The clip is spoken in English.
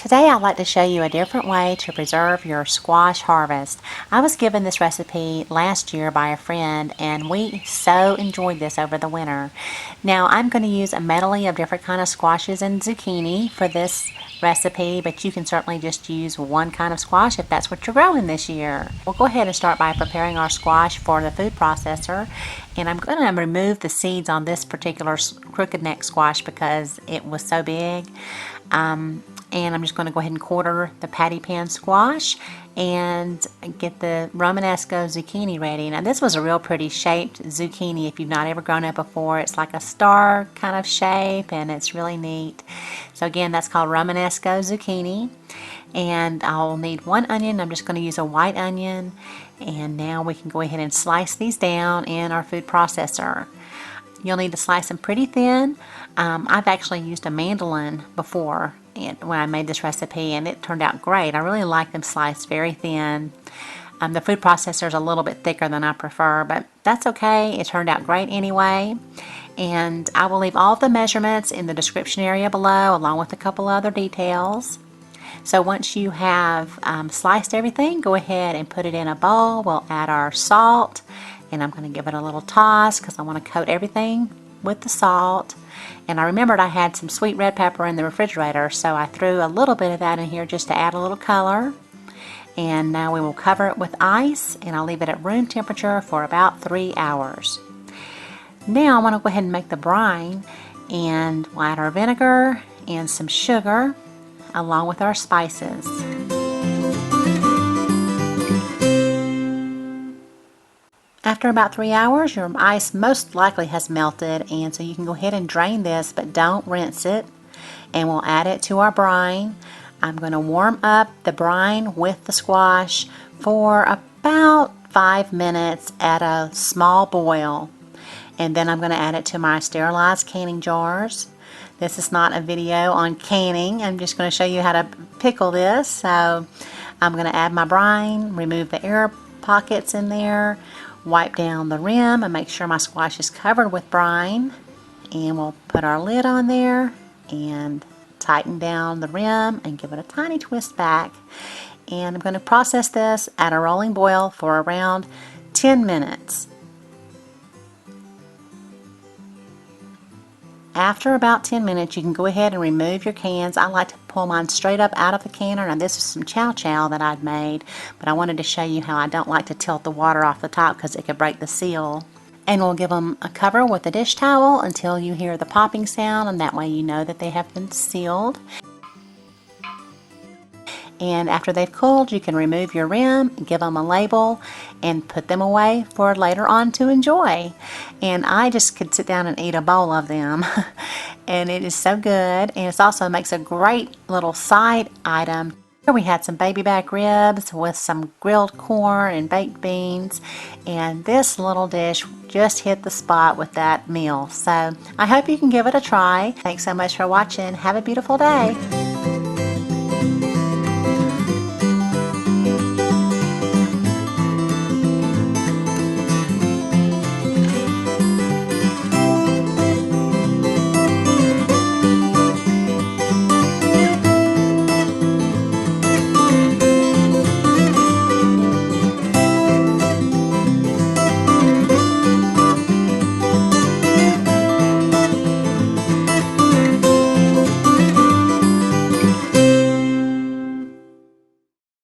Today I'd like to show you a different way to preserve your squash harvest. I was given this recipe last year by a friend and we so enjoyed this over the winter. Now I'm going to use a medley of different kind of squashes and zucchini for this recipe, but you can certainly just use one kind of squash if that's what you're growing this year. We'll go ahead and start by preparing our squash for the food processor, and I'm going to remove the seeds on this particular crooked neck squash because it was so big. And I'm just going to go ahead and quarter the patty pan squash and get the Romanesco zucchini ready. Now this was a real pretty shaped zucchini if you've not ever grown it before. It's like a star kind of shape and it's really neat. So again, that's called Romanesco zucchini. And I'll need one onion. I'm just going to use a white onion. And now we can go ahead and slice these down in our food processor. You'll need to slice them pretty thin. I've actually used a mandolin before when I made this recipe and it turned out great. I really like them sliced very thin. The food processor is a little bit thicker than I prefer, but that's okay. It turned out great anyway. And I will leave all of the measurements in the description area below along with a couple other details. So once you have sliced everything, go ahead and put it in a bowl. We'll add our salt, and I'm going to give it a little toss because I want to coat everything with the salt. And I remembered I had some sweet red pepper in the refrigerator, so I threw a little bit of that in here just to add a little color. And now we will cover it with ice, and I'll leave it at room temperature for about 3 hours. Now I want to go ahead and make the brine, and we'll add our vinegar and some sugar along with our spices. After about 3 hours, your ice most likely has melted, and so you can go ahead and drain this, but don't rinse it. And we'll add it to our brine. I'm going to warm up the brine with the squash for about 5 minutes at a small boil. And then I'm going to add it to my sterilized canning jars. This is not a video on canning. I'm just going to show you how to pickle this. So I'm going to add my brine, remove the air pockets in there, wipe down the rim and make sure my squash is covered with brine, and we'll put our lid on there and tighten down the rim and give it a tiny twist back. And I'm going to process this at a rolling boil for around 10 minutes. After about 10 minutes, you can go ahead and remove your cans. I like to pull mine straight up out of the canner. Now this is some chow chow that I'd made, but I wanted to show you how I don't like to tilt the water off the top because it could break the seal. And we'll give them a cover with a dish towel until you hear the popping sound, and that way you know that they have been sealed. And after they've cooled, you can remove your rim, give them a label, and put them away for later on to enjoy. And I just could sit down and eat a bowl of them. And it is so good. And it also makes a great little side item. Here we had some baby back ribs with some grilled corn and baked beans. And this little dish just hit the spot with that meal. So I hope you can give it a try. Thanks so much for watching. Have a beautiful day.